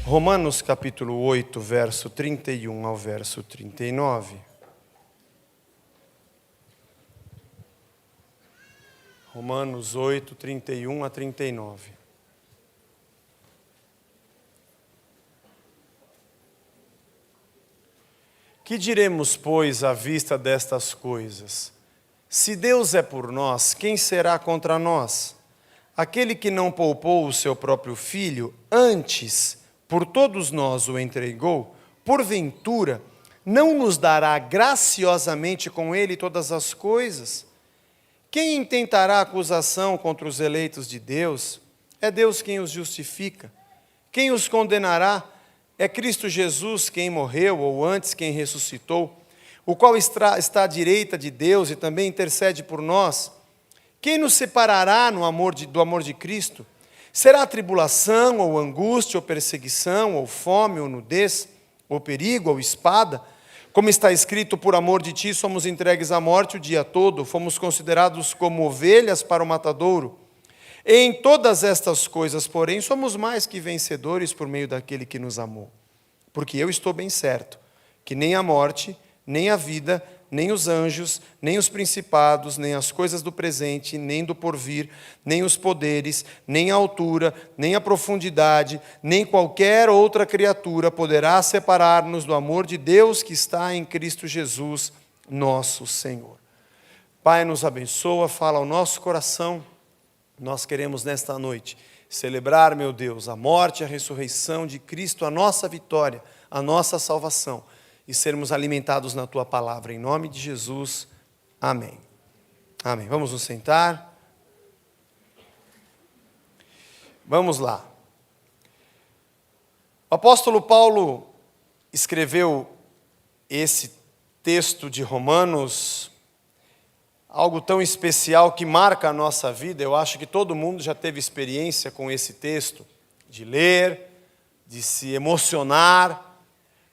Romanos capítulo 8, verso 31 ao verso 39. Romanos 8, 31 a 39. Que diremos, pois, à vista destas coisas? Se Deus é por nós, quem será contra nós? Aquele que não poupou o seu próprio filho, antes, por todos nós o entregou, porventura, não nos dará graciosamente com ele todas as coisas? Quem intentará acusação contra os eleitos de Deus? É Deus quem os justifica. Quem os condenará? É Cristo Jesus quem morreu, ou antes quem ressuscitou, o qual está à direita de Deus e também intercede por nós. Quem nos separará do amor de Cristo? Será tribulação, ou angústia, ou perseguição, ou fome, ou nudez, ou perigo, ou espada? Como está escrito, por amor de ti somos entregues à morte o dia todo, fomos considerados como ovelhas para o matadouro. Em todas estas coisas, porém, somos mais que vencedores por meio daquele que nos amou. Porque eu estou bem certo que nem a morte, nem a vida, nem os anjos, nem os principados, nem as coisas do presente, nem do porvir, nem os poderes, nem a altura, nem a profundidade, nem qualquer outra criatura poderá separar-nos do amor de Deus que está em Cristo Jesus, nosso Senhor. Pai, nos abençoa, fala ao nosso coração. Nós queremos nesta noite celebrar, meu Deus, a morte e a ressurreição de Cristo, a nossa vitória, a nossa salvação, e sermos alimentados na Tua palavra, em nome de Jesus, amém. Amém. Vamos nos sentar. Vamos lá. O apóstolo Paulo escreveu esse texto de Romanos, algo tão especial que marca a nossa vida. Eu acho que todo mundo já teve experiência com esse texto, de ler, de se emocionar,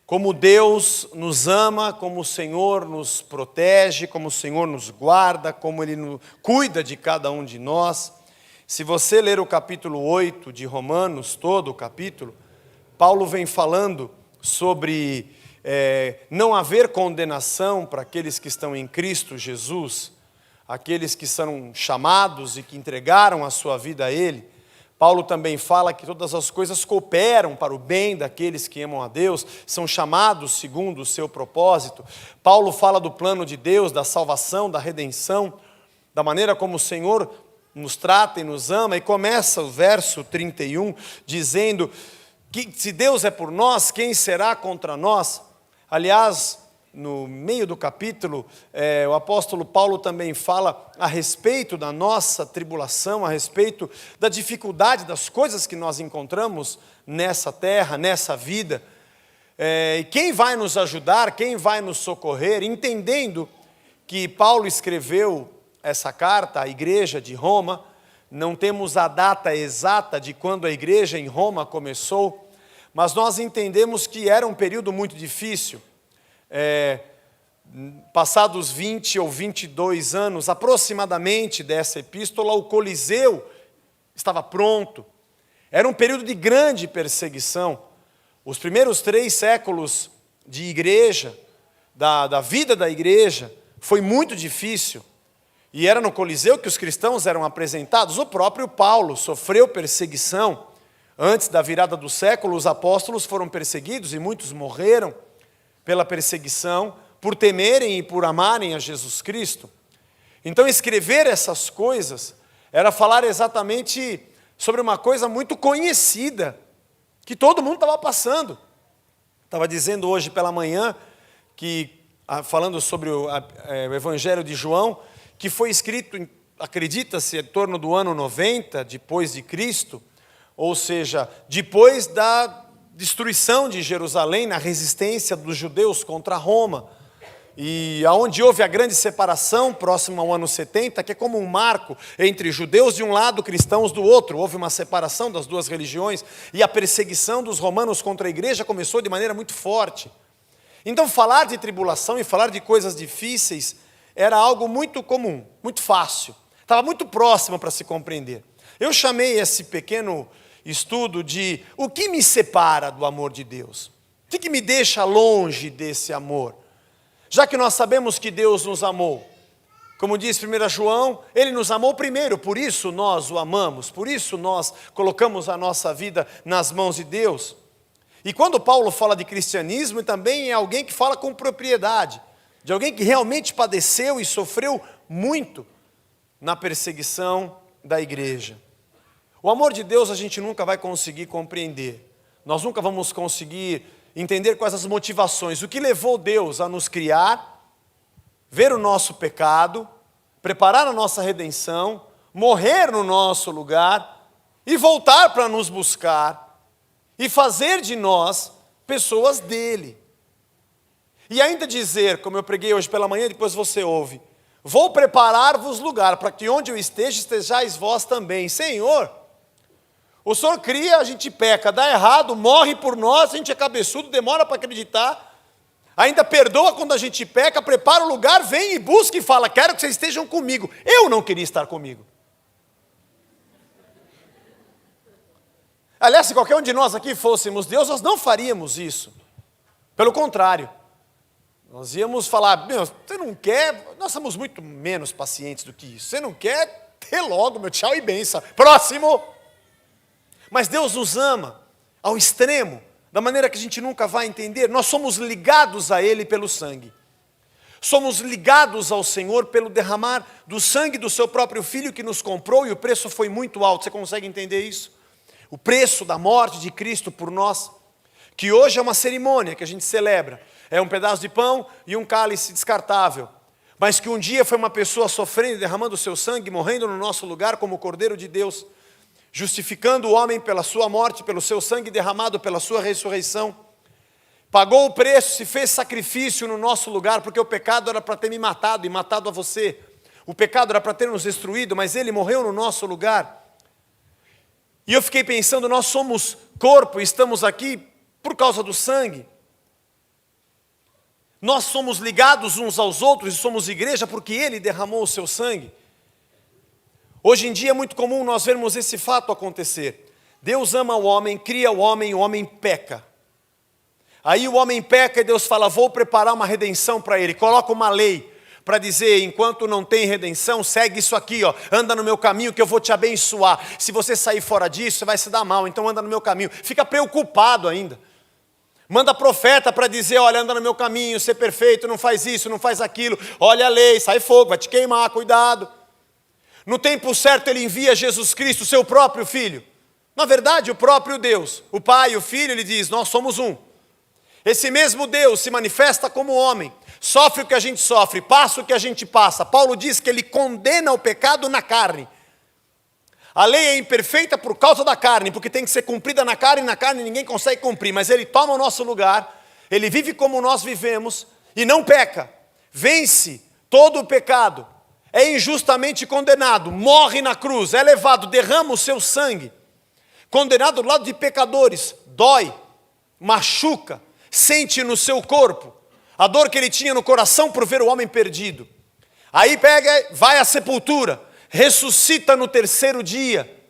como Deus nos ama, como o Senhor nos protege, como o Senhor nos guarda, como Ele cuida de cada um de nós. Se você ler o capítulo 8 de Romanos, todo o capítulo, Paulo vem falando sobre não haver condenação para aqueles que estão em Cristo Jesus, aqueles que são chamados e que entregaram a sua vida a Ele. Paulo também fala que todas as coisas cooperam para o bem daqueles que amam a Deus, são chamados segundo o seu propósito. Paulo fala do plano de Deus, da salvação, da redenção, da maneira como o Senhor nos trata e nos ama, e começa o verso 31 dizendo que se Deus é por nós, quem será contra nós? Aliás, no meio do capítulo, o apóstolo Paulo também fala a respeito da nossa tribulação, a respeito da dificuldade das coisas que nós encontramos nessa terra, nessa vida. E quem vai nos ajudar, quem vai nos socorrer, entendendo que Paulo escreveu essa carta à igreja de Roma. Não temos a data exata de quando a igreja em Roma começou, mas nós entendemos que era um período muito difícil. Passados 20 ou 22 anos aproximadamente dessa epístola, o Coliseu estava pronto. Era um período de grande perseguição. Os primeiros 3 séculos de igreja, da vida da igreja, foi muito difícil. E era no Coliseu que os cristãos eram apresentados. O próprio Paulo sofreu perseguição. Antes da virada do século, os apóstolos foram perseguidos e muitos morreram pela perseguição, por temerem e por amarem a Jesus Cristo. Então, escrever essas coisas era falar exatamente sobre uma coisa muito conhecida, que todo mundo estava passando. Estava dizendo hoje pela manhã, falando sobre o Evangelho de João, que foi escrito, acredita-se, em torno do ano 90, depois de Cristo, ou seja, depois da destruição de Jerusalém, na resistência dos judeus contra Roma, e aonde houve a grande separação, próximo ao ano 70, que é como um marco entre judeus de um lado, cristãos do outro. Houve uma separação das duas religiões, e a perseguição dos romanos contra a igreja começou de maneira muito forte. Então, falar de tribulação e falar de coisas difíceis era algo muito comum, muito fácil, estava muito próximo para se compreender. Eu chamei esse pequeno estudo de o que me separa do amor de Deus. O que me deixa longe desse amor? Já que nós sabemos que Deus nos amou, como diz 1 João, Ele nos amou primeiro, por isso nós o amamos, por isso nós colocamos a nossa vida nas mãos de Deus. E quando Paulo fala de cristianismo, também é alguém que fala com propriedade, de alguém que realmente padeceu e sofreu muito na perseguição da igreja. O amor de Deus a gente nunca vai conseguir compreender, nós nunca vamos conseguir entender quais as motivações, o que levou Deus a nos criar, ver o nosso pecado, preparar a nossa redenção, morrer no nosso lugar e voltar para nos buscar e fazer de nós pessoas dele. E ainda dizer, como eu preguei hoje pela manhã, depois você ouve, vou preparar-vos lugar para que onde eu esteja, estejais vós também. Senhor, o Senhor cria, a gente peca, dá errado, morre por nós, a gente é cabeçudo, demora para acreditar, ainda perdoa quando a gente peca, prepara o lugar, vem e busca e fala, quero que vocês estejam comigo. Eu não queria estar comigo. Aliás, se qualquer um de nós aqui fôssemos Deus, nós não faríamos isso. Pelo contrário, nós íamos falar, meu, você não quer, nós somos muito menos pacientes do que isso. Você não quer, ter logo, meu, tchau e benção. Próximo! Mas Deus nos ama ao extremo, da maneira que a gente nunca vai entender. Nós somos ligados a Ele pelo sangue. Somos ligados ao Senhor pelo derramar do sangue do seu próprio Filho que nos comprou, e o preço foi muito alto. Você consegue entender isso? O preço da morte de Cristo por nós, que hoje é uma cerimônia que a gente celebra. É um pedaço de pão e um cálice descartável. Mas que um dia foi uma pessoa sofrendo, derramando o seu sangue, morrendo no nosso lugar como o Cordeiro de Deus, justificando o homem pela sua morte, pelo seu sangue derramado, pela sua ressurreição. Pagou o preço, se fez sacrifício no nosso lugar, porque o pecado era para ter me matado e matado a você. O pecado era para ter nos destruído, mas Ele morreu no nosso lugar. E eu fiquei pensando, nós somos corpo e estamos aqui por causa do sangue. Nós somos ligados uns aos outros e somos igreja porque Ele derramou o seu sangue. Hoje em dia é muito comum nós vermos esse fato acontecer. Deus ama o homem, cria o homem peca. Aí o homem peca e Deus fala, vou preparar uma redenção para ele. Coloca uma lei para dizer, enquanto não tem redenção, segue isso aqui, ó, anda no meu caminho que eu vou te abençoar. Se você sair fora disso, você vai se dar mal, então anda no meu caminho. Fica preocupado ainda. Manda profeta para dizer, olha, anda no meu caminho, ser perfeito, não faz isso, não faz aquilo. Olha a lei, sai fogo, vai te queimar, cuidado. No tempo certo Ele envia Jesus Cristo, seu próprio Filho. Na verdade, o próprio Deus, o Pai e o Filho, Ele diz, nós somos um. Esse mesmo Deus se manifesta como homem, sofre o que a gente sofre, passa o que a gente passa. Paulo diz que Ele condena o pecado na carne. A lei é imperfeita por causa da carne, porque tem que ser cumprida na carne ninguém consegue cumprir, mas Ele toma o nosso lugar, Ele vive como nós vivemos e não peca, vence todo o pecado. É injustamente condenado, morre na cruz, é levado, derrama o seu sangue, condenado do lado de pecadores, dói, machuca, sente no seu corpo a dor que ele tinha no coração por ver o homem perdido. Aí pega, vai à sepultura, ressuscita no terceiro dia.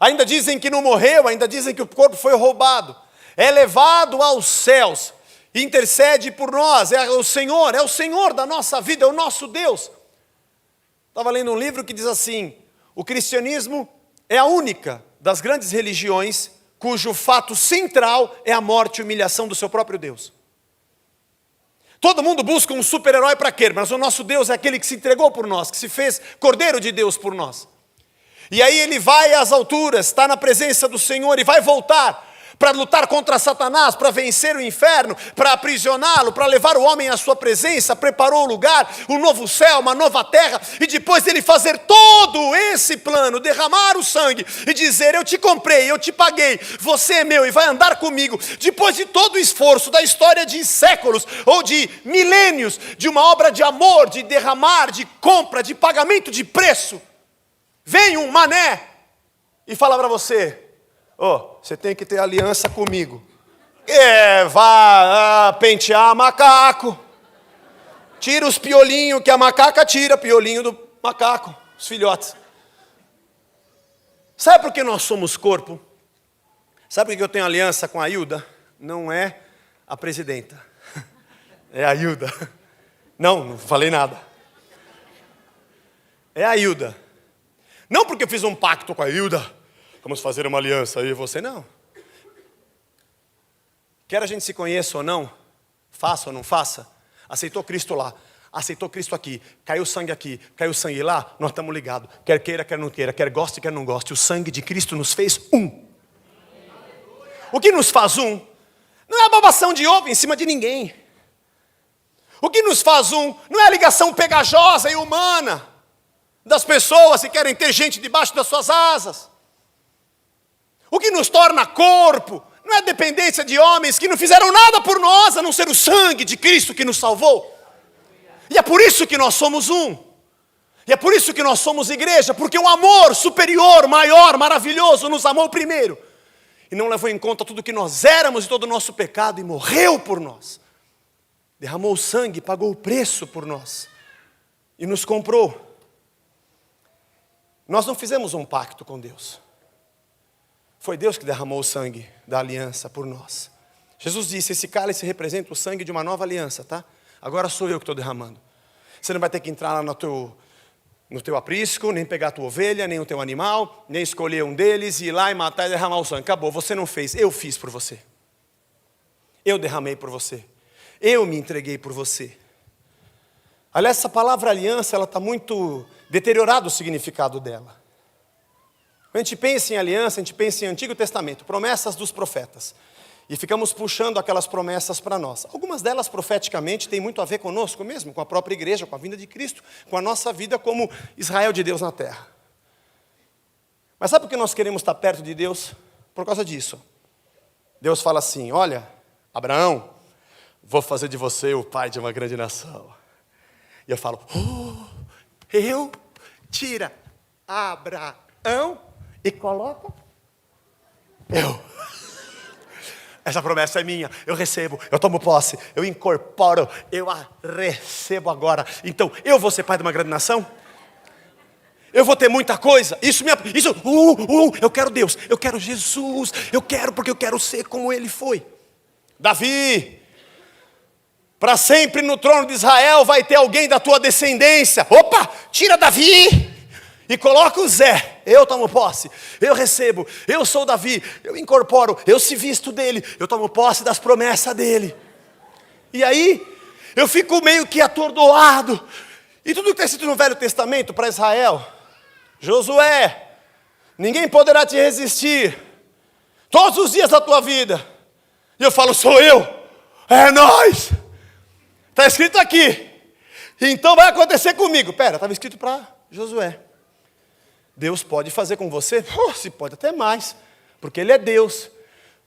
Ainda dizem que não morreu, ainda dizem que o corpo foi roubado. É levado aos céus, intercede por nós, é o Senhor da nossa vida, é o nosso Deus. Estava lendo um livro que diz assim, o cristianismo é a única das grandes religiões cujo fato central é a morte e humilhação do seu próprio Deus. Todo mundo busca um super-herói para quê? Mas o nosso Deus é aquele que se entregou por nós, que se fez Cordeiro de Deus por nós. E aí Ele vai às alturas, está na presença do Senhor e vai voltar para lutar contra Satanás, para vencer o inferno, para aprisioná-lo, para levar o homem à sua presença, preparou o lugar, um novo céu, uma nova terra, e depois dele fazer todo esse plano, derramar o sangue e dizer, eu te comprei, eu te paguei, você é meu e vai andar comigo, depois de todo o esforço da história de séculos, ou de milênios, de uma obra de amor, de derramar, de compra, de pagamento de preço, vem um mané e fala para você, você tem que ter aliança comigo. Vá pentear macaco. Tira os piolinhos que a macaca tira, piolinho do macaco, os filhotes. Sabe por que nós somos corpo? Sabe por que eu tenho aliança com a Hilda? Não é a presidenta, é a Hilda. Não falei nada. É a Hilda. Não porque eu fiz um pacto com a Hilda, vamos fazer uma aliança, eu e você, não. Quer a gente se conheça ou não, faça ou não faça, aceitou Cristo lá, aceitou Cristo aqui, caiu sangue aqui, caiu sangue lá, nós estamos ligados. Quer queira, quer não queira, quer goste, quer não goste, o sangue de Cristo nos fez um. O que nos faz um, não é a babação de ovo em cima de ninguém. O que nos faz um, não é a ligação pegajosa e humana das pessoas que querem ter gente debaixo das suas asas. O que nos torna corpo, não é a dependência de homens que não fizeram nada por nós, a não ser o sangue de Cristo que nos salvou. E é por isso que nós somos um. E é por isso que nós somos igreja, porque um amor superior, maior, maravilhoso, nos amou primeiro. E não levou em conta tudo que nós éramos e todo o nosso pecado e morreu por nós. Derramou o sangue, pagou o preço por nós. E nos comprou. Nós não fizemos um pacto com Deus. Foi Deus que derramou o sangue da aliança por nós. Jesus disse, esse cálice representa o sangue de uma nova aliança, tá? Agora sou eu que estou derramando. Você não vai ter que entrar lá no teu aprisco, nem pegar a tua ovelha, nem o teu animal, nem escolher um deles, ir lá e matar e derramar o sangue. Acabou, você não fez, eu fiz por você. Eu derramei por você. Eu me entreguei por você. Aliás, essa palavra aliança, ela está muito deteriorado o significado dela. Quando a gente pensa em aliança, a gente pensa em Antigo Testamento, promessas dos profetas. E ficamos puxando aquelas promessas para nós. Algumas delas, profeticamente, têm muito a ver conosco mesmo, com a própria igreja, com a vinda de Cristo, com a nossa vida como Israel de Deus na terra. Mas sabe por que nós queremos estar perto de Deus? Por causa disso. Deus fala assim, olha, Abraão, vou fazer de você o pai de uma grande nação. E eu falo, eu? Tira Abraão e coloca eu. Essa promessa é minha, eu recebo, eu tomo posse, eu incorporo, eu a recebo agora. Então, eu vou ser pai de uma grande nação? Eu vou ter muita coisa? Eu quero Deus, eu quero Jesus, eu quero porque eu quero ser como Ele foi. Davi, para sempre no trono de Israel vai ter alguém da tua descendência. Opa, tira Davi e coloca o Zé. Eu tomo posse, eu recebo, eu sou Davi, eu incorporo, eu se visto dele, eu tomo posse das promessas dele. E aí, eu fico meio que atordoado. E tudo que está escrito no Velho Testamento para Israel, Josué, ninguém poderá te resistir, todos os dias da tua vida. E eu falo, sou eu, é nós. Está escrito aqui, então vai acontecer comigo. Pera, estava escrito para Josué. Deus pode fazer com você? Se pode até mais, porque Ele é Deus.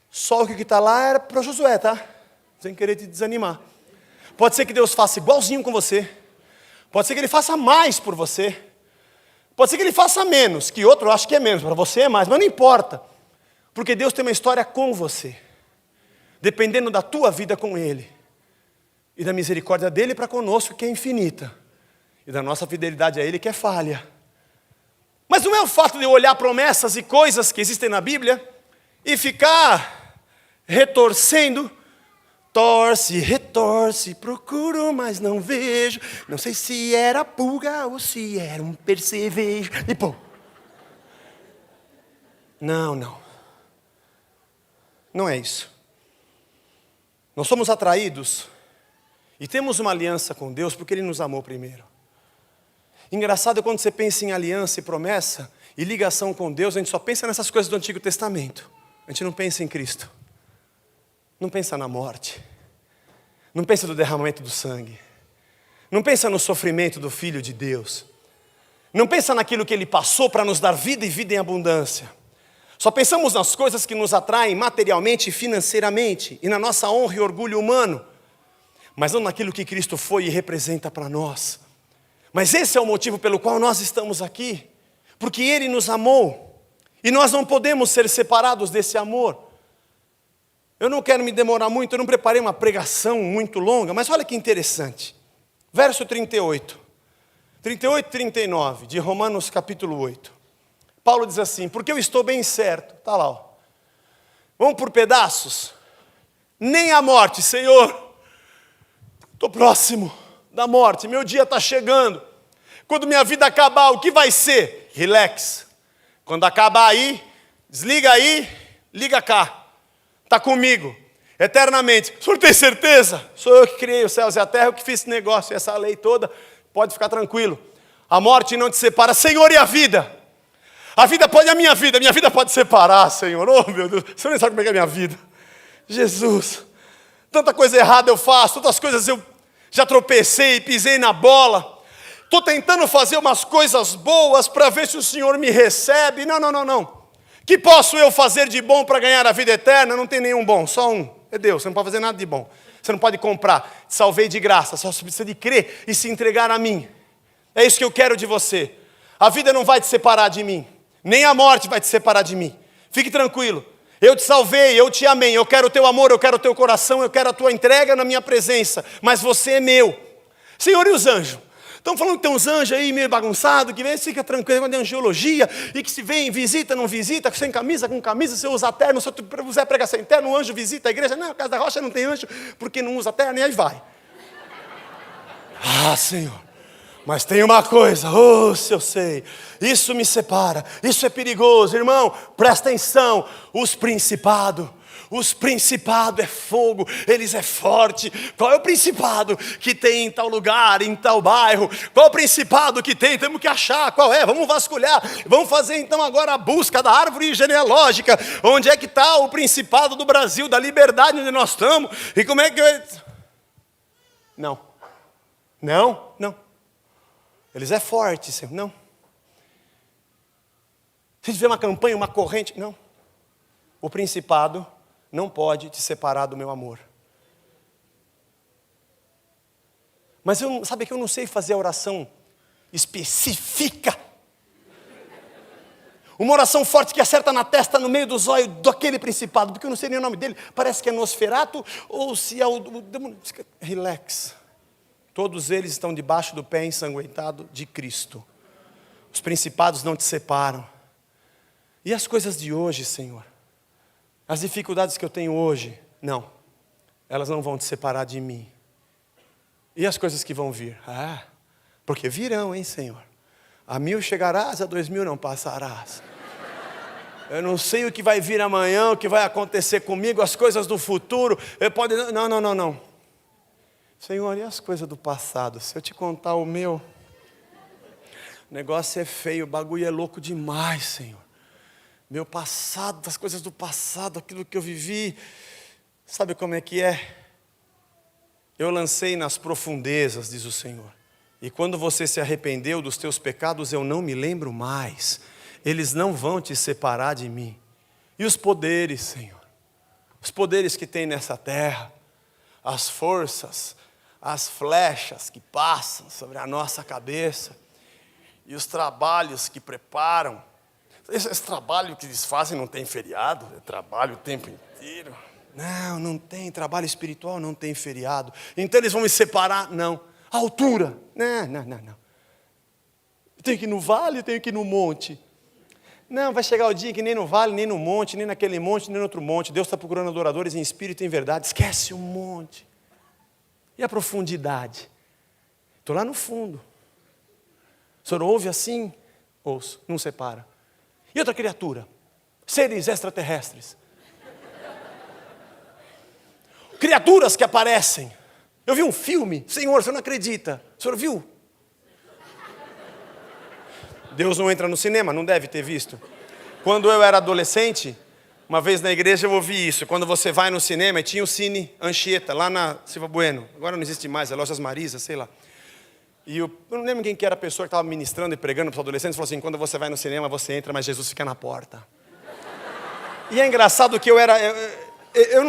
Só o que está lá era para Josué, tá? Sem querer te desanimar. Pode ser que Deus faça igualzinho com você. Pode ser que Ele faça mais por você. Pode ser que Ele faça menos, que outro eu acho que é menos, para você é mais, mas não importa. Porque Deus tem uma história com você. Dependendo da tua vida com Ele. E da misericórdia dEle para conosco, que é infinita. E da nossa fidelidade a Ele, que é falha. Mas não é o fato de eu olhar promessas e coisas que existem na Bíblia e ficar retorcendo. Torce, retorce, procuro, mas não vejo. Não sei se era pulga ou se era um percevejo. E pô. Não. Não é isso. Nós somos atraídos e temos uma aliança com Deus porque Ele nos amou primeiro. Engraçado é quando você pensa em aliança e promessa e ligação com Deus, a gente só pensa nessas coisas do Antigo Testamento. A gente não pensa em Cristo. Não pensa na morte. Não pensa no derramamento do sangue. Não pensa no sofrimento do Filho de Deus. Não pensa naquilo que Ele passou para nos dar vida e vida em abundância. Só pensamos nas coisas que nos atraem materialmente e financeiramente e na nossa honra e orgulho humano. Mas não naquilo que Cristo foi e representa para nós. Mas esse é o motivo pelo qual nós estamos aqui. Porque Ele nos amou. E nós não podemos ser separados desse amor. Eu não quero me demorar muito, eu não preparei uma pregação muito longa, mas olha que interessante. Verso 38. 38 e 39, de Romanos capítulo 8. Paulo diz assim, porque eu estou bem certo. Está lá, ó. Vamos por pedaços. Nem a morte, Senhor. Estou próximo da morte, meu dia está chegando. Quando minha vida acabar, o que vai ser? Relax. Quando acabar aí, desliga aí, liga cá. Está comigo, eternamente. O senhor tem certeza? Sou eu que criei os céus e a terra, eu que fiz esse negócio, essa lei toda. Pode ficar tranquilo. A morte não te separa, Senhor, e a vida? A vida pode, a minha vida pode separar, Senhor. Oh, meu Deus, o senhor nem sabe como é que é a minha vida. Jesus, tanta coisa errada eu faço, tantas coisas eu já tropecei, pisei na bola. Estou tentando fazer umas coisas boas para ver se o Senhor me recebe. Não. Que posso eu fazer de bom para ganhar a vida eterna? Não tem nenhum bom, só um. É Deus, você não pode fazer nada de bom. Você não pode comprar, te salvei de graça, só precisa de crer e se entregar a mim. É isso que eu quero de você. A vida não vai te separar de mim, nem a morte vai te separar de mim. Fique tranquilo. Eu te salvei, eu te amei, eu quero o teu amor, eu quero o teu coração, eu quero a tua entrega na minha presença, mas você é meu. Senhor, e os anjos? Estão falando que tem uns anjos aí meio bagunçados, que vem, fica tranquilo, quando é angiologia, e que se vem, visita, não visita, sem camisa, com camisa, você usa terno, se você prega sem terno, um anjo visita a igreja, não, a casa da rocha não tem anjo, porque não usa terno, e aí vai. Ah, Senhor. Mas tem uma coisa, se eu sei, isso me separa, isso é perigoso, irmão, presta atenção, os principados é fogo, eles é forte. Qual é o principado que tem em tal lugar, em tal bairro? Qual é o principado que tem? Temos que achar, qual é? Vamos vasculhar, vamos fazer então agora a busca da árvore genealógica, onde é que está o principado do Brasil, da liberdade onde nós estamos, e como é que... Não. Eles é forte, Senhor. Não. Se tiver uma campanha, uma corrente, não. O principado não pode te separar do meu amor. Mas sabe que eu não sei fazer a oração específica. Uma oração forte que acerta na testa, no meio dos olhos daquele principado, porque eu não sei nem o nome dele. Parece que é Nosferato ou se é o demônio. Relax. Todos eles estão debaixo do pé ensanguentado de Cristo. Os principados não te separam. E as coisas de hoje, Senhor? As dificuldades que eu tenho hoje? Não. Elas não vão te separar de mim. E as coisas que vão vir? Porque virão, hein, Senhor? A 1000 chegarás, a 2000 não passarás. Eu não sei o que vai vir amanhã, o que vai acontecer comigo, as coisas do futuro. Não. Senhor, e as coisas do passado? Se eu te contar o meu, o negócio é feio, o bagulho é louco demais, Senhor. Meu passado, as coisas do passado, aquilo que eu vivi, sabe como é que é? Eu lancei nas profundezas, diz o Senhor. E quando você se arrependeu dos teus pecados, eu não me lembro mais. Eles não vão te separar de mim. E os poderes, Senhor? Os poderes que tem nessa terra, as forças, as flechas que passam sobre a nossa cabeça, e os trabalhos que preparam. Esse trabalho que eles fazem não tem feriado, é trabalho o tempo inteiro. Não tem, trabalho espiritual não tem feriado. Então eles vão me separar? Não. A altura? Não. Tenho que ir no vale, tenho que ir no monte. Não, vai chegar o dia que nem no vale, nem no monte, nem naquele monte, nem no outro monte. Deus está procurando adoradores em espírito e em verdade. Esquece o monte. E a profundidade? Estou lá no fundo. O senhor ouve assim? Ouço, não separa. E outra criatura? Seres extraterrestres. Criaturas que aparecem. Eu vi um filme, Senhor, o senhor não acredita. O senhor viu? Deus não entra no cinema, não deve ter visto. Quando eu era adolescente, uma vez na igreja eu ouvi isso. Quando você vai no cinema, e tinha o Cine Anchieta, lá na Silva Bueno. Agora não existe mais, é Lojas Marisa, sei lá. E eu não lembro quem que era a pessoa que estava ministrando e pregando para os adolescentes. Falou assim, quando você vai no cinema, você entra, mas Jesus fica na porta. E é engraçado que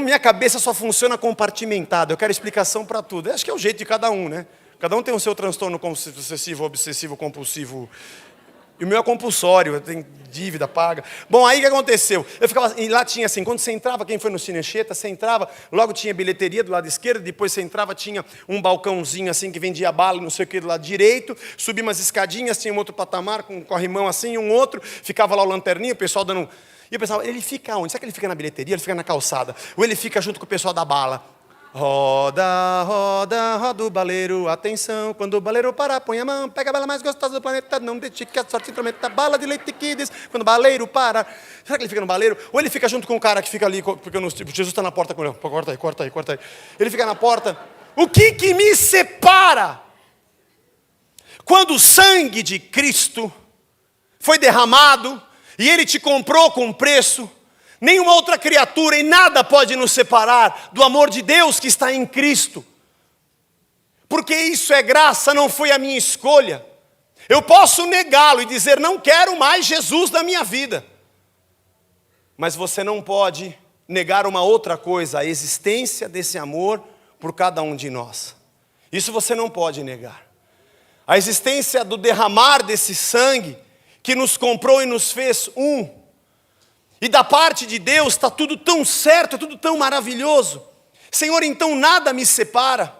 minha cabeça só funciona compartimentada. Eu quero explicação para tudo. Eu acho que é o jeito de cada um, né? Cada um tem o seu transtorno obsessivo, compulsivo, E o meu é compulsório, eu tenho dívida paga. Bom, aí o que aconteceu? Eu ficava, e lá tinha assim, quando você entrava, quem foi no Cinecheta, você entrava, logo tinha bilheteria do lado esquerdo, depois você entrava, tinha um balcãozinho assim, que vendia bala, não sei o que, do lado direito, subia umas escadinhas, tinha um outro patamar, com um corrimão assim, um outro, ficava lá o lanterninho, o pessoal dando... E eu pensava, ele fica onde? Será que ele fica na bilheteria, ele fica na calçada? Ou ele fica junto com o pessoal da bala? Roda, roda, roda o baleiro, atenção, quando o baleiro parar, põe a mão, pega a bala mais gostosa do planeta, não deixe que a sorte intrometa, bala de leite kids, quando o baleiro para. Será que ele fica no baleiro? Ou ele fica junto com o cara que fica ali, porque Jesus está na porta com ele, corta aí, corta aí, corta aí. Ele fica na porta. O que me separa? Quando o sangue de Cristo foi derramado, e Ele te comprou com preço, nenhuma outra criatura e nada pode nos separar do amor de Deus que está em Cristo. Porque isso é graça, não foi a minha escolha. Eu posso negá-lo e dizer, não quero mais Jesus na minha vida. Mas você não pode negar uma outra coisa, a existência desse amor por cada um de nós. Isso você não pode negar. A existência do derramar desse sangue que nos comprou e nos fez um. E da parte de Deus está tudo tão certo, tudo tão maravilhoso. Senhor, então nada me separa.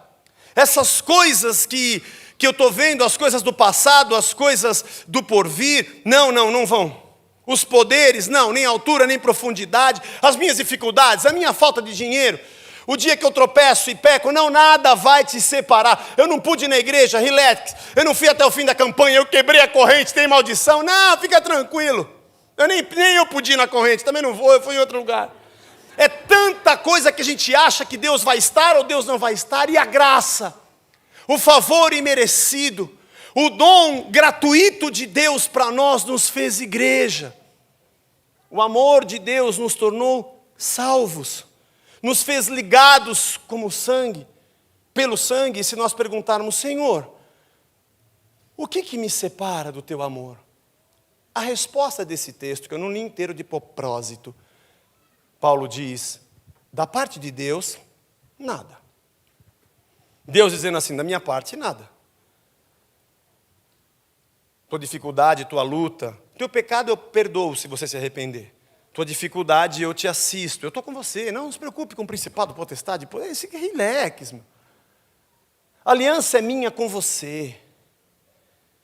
Essas coisas que eu estou vendo, as coisas do passado, as coisas do porvir, não vão. Os poderes, não, nem altura, nem profundidade. As minhas dificuldades, a minha falta de dinheiro. O dia que eu tropeço e peco, não, nada vai te separar. Eu não pude ir na igreja, relax. Eu não fui até o fim da campanha, eu quebrei a corrente, tem maldição. Não, fica tranquilo. Nem eu pude ir na corrente, também não vou, eu fui em outro lugar. É tanta coisa que a gente acha que Deus vai estar ou Deus não vai estar. E a graça, o favor imerecido, o dom gratuito de Deus para nós nos fez igreja. O amor de Deus nos tornou salvos. Nos fez ligados como sangue, pelo sangue. E se nós perguntarmos, Senhor, o que me separa do teu amor? A resposta desse texto, que eu não li inteiro de propósito, Paulo diz, da parte de Deus, nada. Deus dizendo assim, da minha parte, nada. Tua dificuldade, tua luta, teu pecado eu perdoo se você se arrepender. Tua dificuldade eu te assisto, eu estou com você, não se preocupe com o principado, potestade, esse relax, meu. A aliança é minha com você.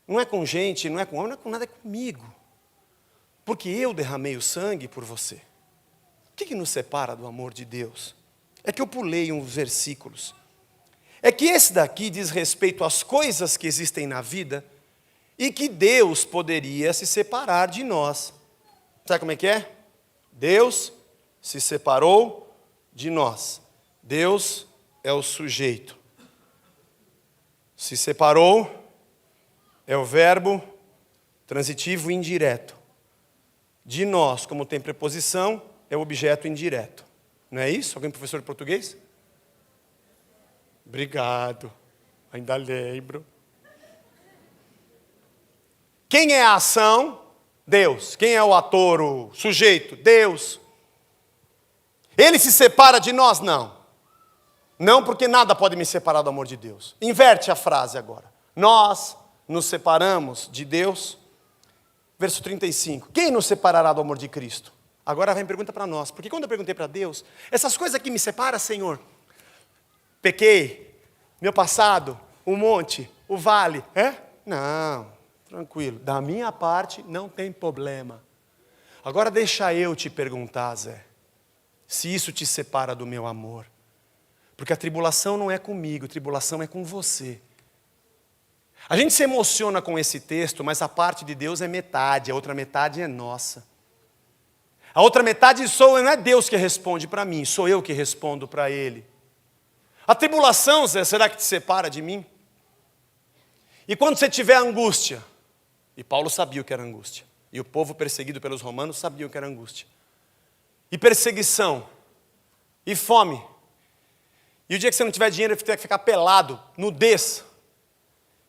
Não é com gente, não é com homem, não é com nada, é comigo. Porque eu derramei o sangue por você. O que nos separa do amor de Deus? É que eu pulei uns versículos. É que esse daqui diz respeito às coisas que existem na vida e que Deus poderia se separar de nós. Sabe como é que é? Deus se separou de nós. Deus é o sujeito. Se separou é o verbo transitivo indireto. De nós, como tem preposição, é o objeto indireto. Não é isso? Alguém professor de português? Obrigado. Ainda lembro. Quem é a ação? Deus. Quem é o ator, o sujeito? Deus. Ele se separa de nós? Não. Não, porque nada pode me separar do amor de Deus. Inverte a frase agora. Nós nos separamos de Deus. Verso 35. Quem nos separará do amor de Cristo? Agora vem pergunta para nós. Porque quando eu perguntei para Deus, essas coisas que me separam, Senhor, pequei, meu passado, o monte, o vale, Não, tranquilo. Da minha parte não tem problema. Agora deixa eu te perguntar, Zé, se isso te separa do meu amor. Porque a tribulação não é comigo, a tribulação é com você. A gente se emociona com esse texto, mas a parte de Deus é metade, a outra metade é nossa. A outra metade não é Deus que responde para mim, sou eu que respondo para Ele. A tribulação, Zé, será que te separa de mim? E quando você tiver angústia, e Paulo sabia o que era angústia, e o povo perseguido pelos romanos sabia o que era angústia, e perseguição, e fome, e o dia que você não tiver dinheiro, você vai ficar pelado, nudez,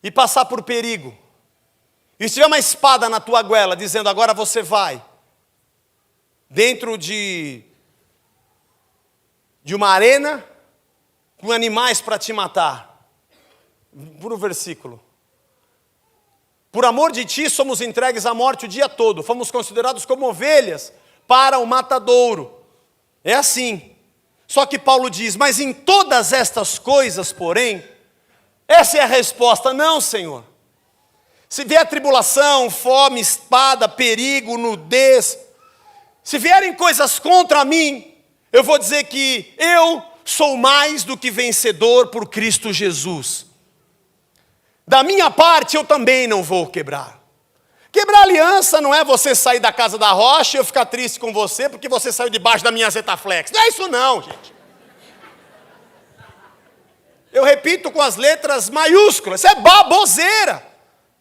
e passar por perigo, e se tiver uma espada na tua goela, dizendo, agora você vai, dentro de uma arena, com animais para te matar, por um versículo, Por amor de ti, somos entregues à morte o dia todo. Fomos considerados como ovelhas para o matadouro. É assim. Só que Paulo diz, mas em todas estas coisas, porém, essa é a resposta, não, Senhor. Se vier tribulação, fome, espada, perigo, nudez, se vierem coisas contra mim, eu vou dizer que eu sou mais do que vencedor por Cristo Jesus. Da minha parte, eu também não vou quebrar. Quebrar aliança não é você sair da casa da rocha e eu ficar triste com você porque você saiu debaixo da minha Zetaflex. Não é isso não, gente. Eu repito com as letras maiúsculas, isso é baboseira.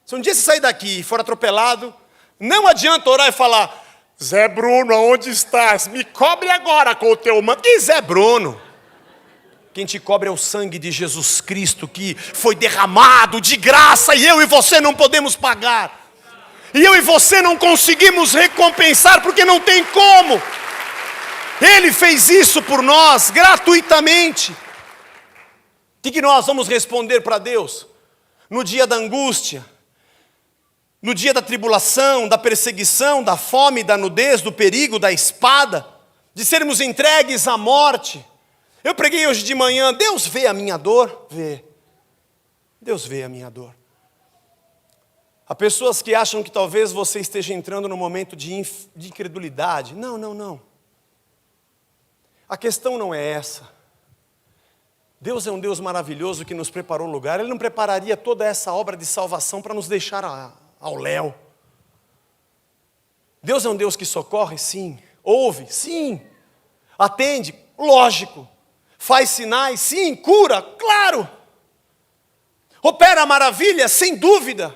Se um dia você sair daqui e for atropelado, não adianta orar e falar, Zé Bruno, aonde estás? Me cobre agora com o teu manto. Que Zé Bruno? Quem te cobre é o sangue de Jesus Cristo que foi derramado de graça e eu e você não podemos pagar. E eu e você não conseguimos recompensar porque não tem como. Ele fez isso por nós gratuitamente. O que nós vamos responder para Deus? No dia da angústia, no dia da tribulação, da perseguição, da fome, da nudez, do perigo, da espada, de sermos entregues à morte. Eu preguei hoje de manhã, Deus vê a minha dor? Vê. Deus vê a minha dor. Há pessoas que acham que talvez você esteja entrando num momento de incredulidade. Não, não, não. A questão não é essa. Deus é um Deus maravilhoso que nos preparou um lugar. Ele não prepararia toda essa obra de salvação para nos deixar ao léu. Deus é um Deus que socorre? Sim. Ouve? Sim. Atende? Lógico. Faz sinais? Sim. Cura? Claro. Opera maravilhas? Sem dúvida.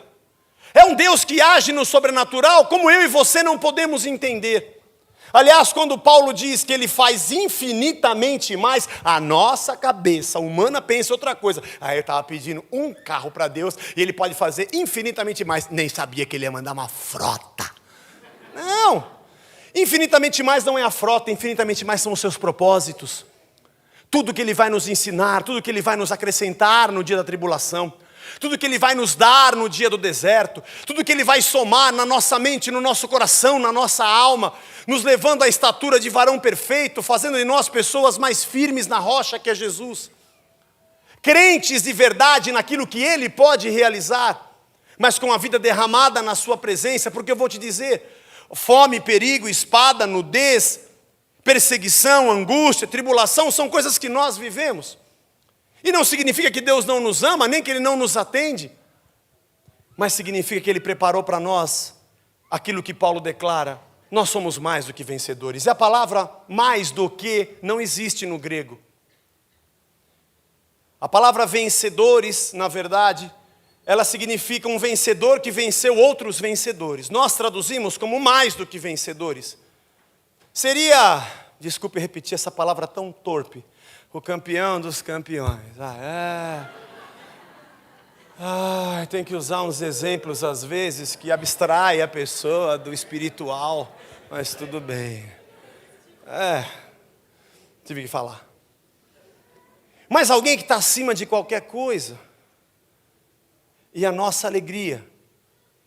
É um Deus que age no sobrenatural como eu e você não podemos entender. Aliás, quando Paulo diz que ele faz infinitamente mais, a nossa cabeça humana pensa outra coisa. Aí eu estava pedindo um carro para Deus e ele pode fazer infinitamente mais. Nem sabia que ele ia mandar uma frota. Não, infinitamente mais não é a frota, infinitamente mais são os seus propósitos. Tudo que ele vai nos ensinar, tudo que ele vai nos acrescentar no dia da tribulação. Tudo que Ele vai nos dar no dia do deserto, tudo que Ele vai somar na nossa mente, no nosso coração, na nossa alma, nos levando à estatura de varão perfeito, fazendo de nós pessoas mais firmes na rocha que é Jesus. Crentes de verdade naquilo que Ele pode realizar, mas com a vida derramada na sua presença, porque eu vou te dizer, fome, perigo, espada, nudez, perseguição, angústia, tribulação, são coisas que nós vivemos. E não significa que Deus não nos ama, nem que Ele não nos atende, mas significa que Ele preparou para nós aquilo que Paulo declara, nós somos mais do que vencedores. E a palavra mais do que não existe no grego. A palavra vencedores, na verdade, ela significa um vencedor que venceu outros vencedores. Nós traduzimos como mais do que vencedores. Seria, desculpe repetir essa palavra tão torpe, o campeão dos campeões. Tem que usar uns exemplos às vezes que abstrai a pessoa do espiritual, mas tudo bem. Tive que falar. Mas alguém que está acima de qualquer coisa. E a nossa alegria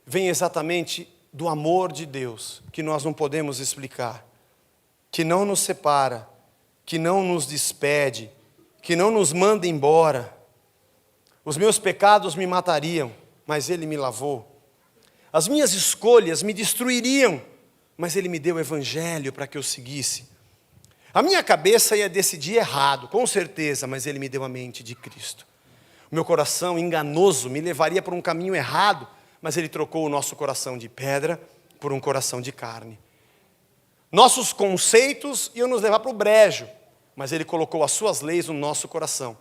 vem exatamente do amor de Deus, que nós não podemos explicar, que não nos separa, que não nos despede, que não nos manda embora. Os meus pecados me matariam, mas Ele me lavou. As minhas escolhas me destruiriam, mas Ele me deu o Evangelho para que eu seguisse. A minha cabeça ia decidir errado, com certeza, mas Ele me deu a mente de Cristo. O meu coração enganoso me levaria por um caminho errado, mas Ele trocou o nosso coração de pedra por um coração de carne. Nossos conceitos iam nos levar para o brejo, mas Ele colocou as suas leis no nosso coração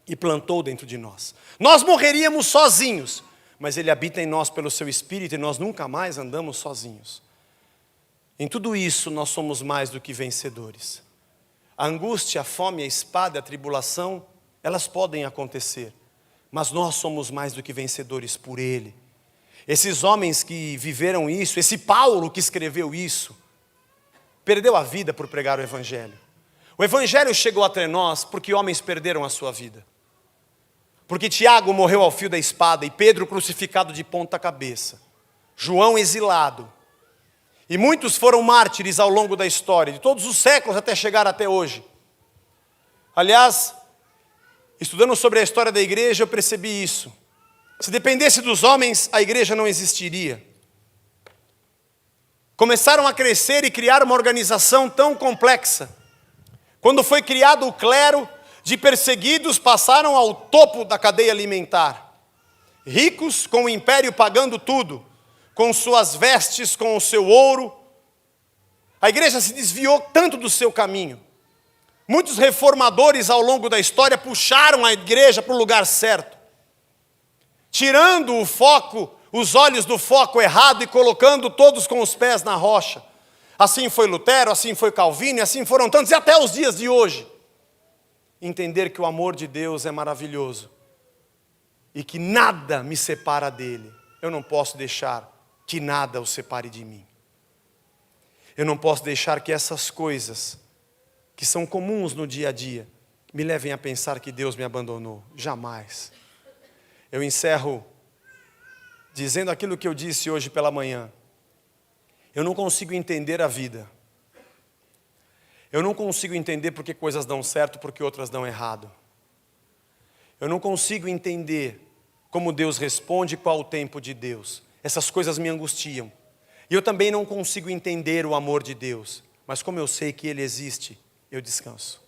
e plantou dentro de nós. Nós morreríamos sozinhos, mas Ele habita em nós pelo seu Espírito e nós nunca mais andamos sozinhos. Em tudo isso nós somos mais do que vencedores. A angústia, a fome, a espada, a tribulação, elas podem acontecer, mas nós somos mais do que vencedores por Ele. Esses homens que viveram isso, esse Paulo que escreveu isso, perdeu a vida por pregar o Evangelho. O Evangelho chegou até nós porque homens perderam a sua vida. Porque Tiago morreu ao fio da espada e Pedro crucificado de ponta cabeça. João exilado. E muitos foram mártires ao longo da história, de todos os séculos até chegar até hoje. Aliás, estudando sobre a história da igreja, eu percebi isso. Se dependesse dos homens, a igreja não existiria. Começaram a crescer e criar uma organização tão complexa. Quando foi criado o clero, de perseguidos passaram ao topo da cadeia alimentar. Ricos com o império pagando tudo, com suas vestes, com o seu ouro. A igreja se desviou tanto do seu caminho. Muitos reformadores ao longo da história puxaram a igreja para o lugar certo, tirando o foco, os olhos do foco errado e colocando todos com os pés na rocha. Assim foi Lutero, assim foi Calvino, e assim foram tantos, e até os dias de hoje. Entender que o amor de Deus é maravilhoso e que nada me separa dele. Eu não posso deixar que nada o separe de mim. Eu não posso deixar que essas coisas que são comuns no dia a dia me levem a pensar que Deus me abandonou. Jamais. Eu encerro dizendo aquilo que eu disse hoje pela manhã. Eu não consigo entender a vida. Eu não consigo entender porque coisas dão certo, porque outras dão errado. Eu não consigo entender como Deus responde e qual o tempo de Deus. Essas coisas me angustiam. E eu também não consigo entender o amor de Deus. Mas como eu sei que Ele existe, eu descanso.